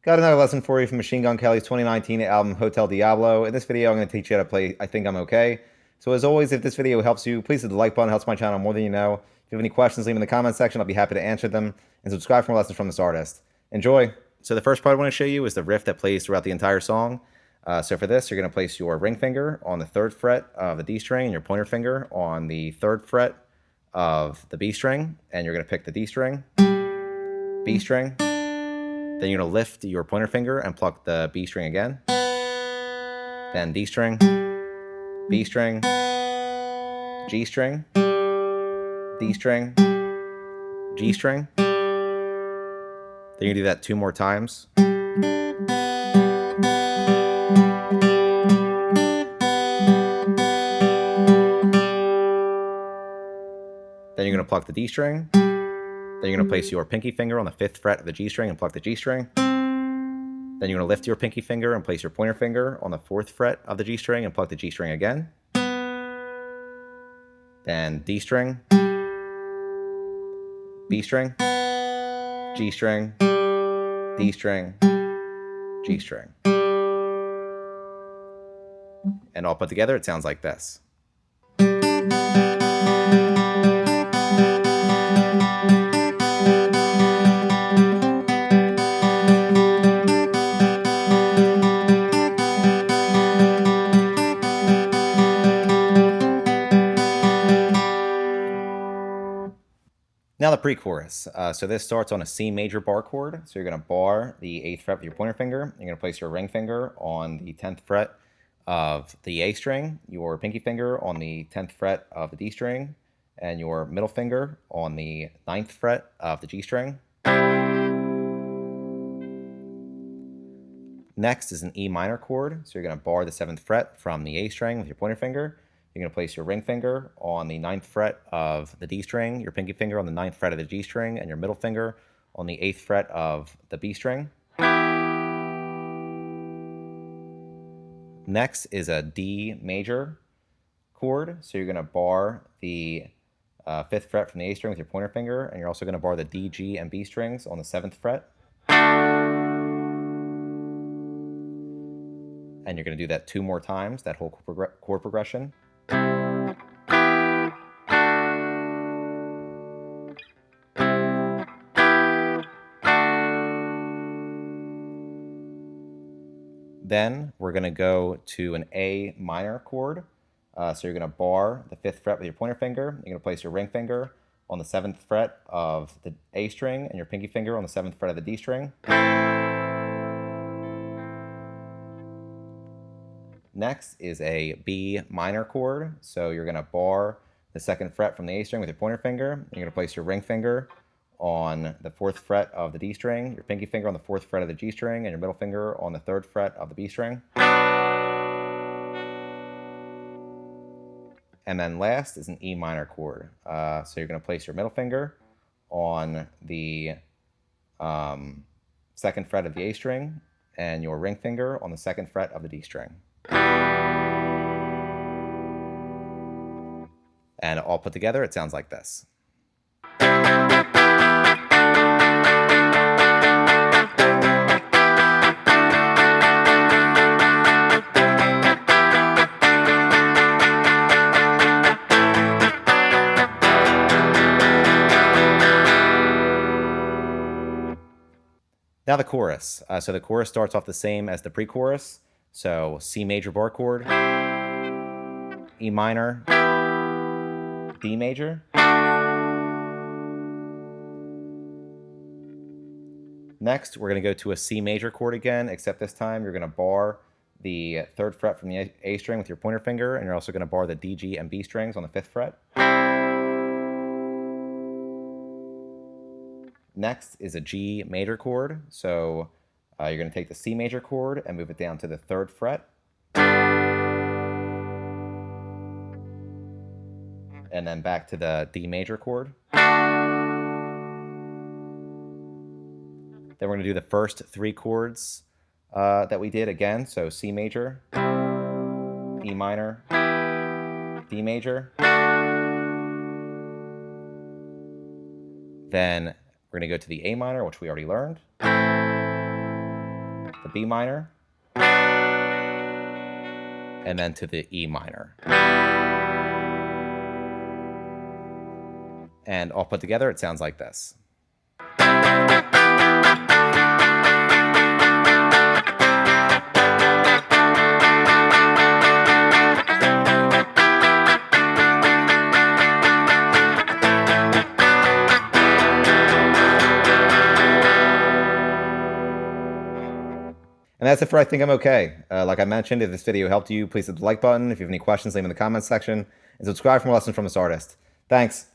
Got another lesson for you from Machine Gun Kelly's 2019 album Hotel Diablo. In this video, I'm going to teach you how to play I Think I'm Okay. So as always, if this video helps you, please hit the like button. It helps my channel more than you know. If you have any questions, leave them in the comment section. I'll be happy to answer them. And subscribe for more lessons from this artist. Enjoy! So the first part I want to show you is the riff that plays throughout the entire song. So for this, you're going to place your ring finger on the 3rd fret of the D string and your pointer finger on the 3rd fret of the B string. And you're going to pick the D string, B string. Then you're going to lift your pointer finger and pluck the B string again. Then D string, B string, G string, D string, G string. Then you're going to do that 2 more times. Then you're going to pluck the D string. Then you're going to place your pinky finger on the 5th fret of the G string and pluck the G string. Then you're going to lift your pinky finger and place your pointer finger on the 4th fret of the G string and pluck the G string again. Then D string, B string, G string, D string, G string. And all put together, it sounds like this. Now the pre-chorus. So this starts on a C major bar chord. So you're going to bar the 8th fret with your pointer finger. You're going to place your ring finger on the 10th fret of the A string, your pinky finger on the 10th fret of the D string, and your middle finger on the 9th fret of the G string. Next is an E minor chord. So you're going to bar the 7th fret from the A string with your pointer finger. You're going to place your ring finger on the 9th fret of the D string, your pinky finger on the 9th fret of the G string, and your middle finger on the 8th fret of the B string. Next is a D major chord. So you're going to bar the 5th fret from the A string with your pointer finger, and you're also going to bar the D, G, and B strings on the 7th fret. And you're going to do that 2 more times, that whole chord progression. Then we're going to go to an A minor chord. So you're going to bar the 5th fret with your pointer finger. You're going to place your ring finger on the 7th fret of the A string and your pinky finger on the 7th fret of the D string. Next is a B minor chord. So you're going to bar the 2nd fret from the A string with your pointer finger. You're going to place your ring finger on the 4th fret of the D string, your pinky finger on the 4th fret of the G string, and your middle finger on the 3rd fret of the B string. And then last is an E minor chord. So you're going to place your middle finger on the 2nd fret of the A string and your ring finger on the 2nd fret of the D string. And all put together, it sounds like this. Now the chorus. So the chorus starts off the same as the pre-chorus. So C major bar chord, E minor, D major. Next, we're going to go to a C major chord again, except this time you're going to bar the 3rd fret from the A string with your pointer finger, and you're also going to bar the D, G, and B strings on the 5th fret. Next is a G major chord. So you're going to take the C major chord and move it down to the 3rd fret. And then back to the D major chord. Then we're going to do the first 3 chords that we did again. So C major, E minor, D major. Then we're going to go to the A minor, which we already learned. the B minor, and then to the E minor. And all put together, it sounds like this. And that's it for I Think I'm Okay. Like I mentioned, if this video helped you, please hit the like button. If you have any questions, leave them in the comments section. And subscribe for more lessons from this artist. Thanks.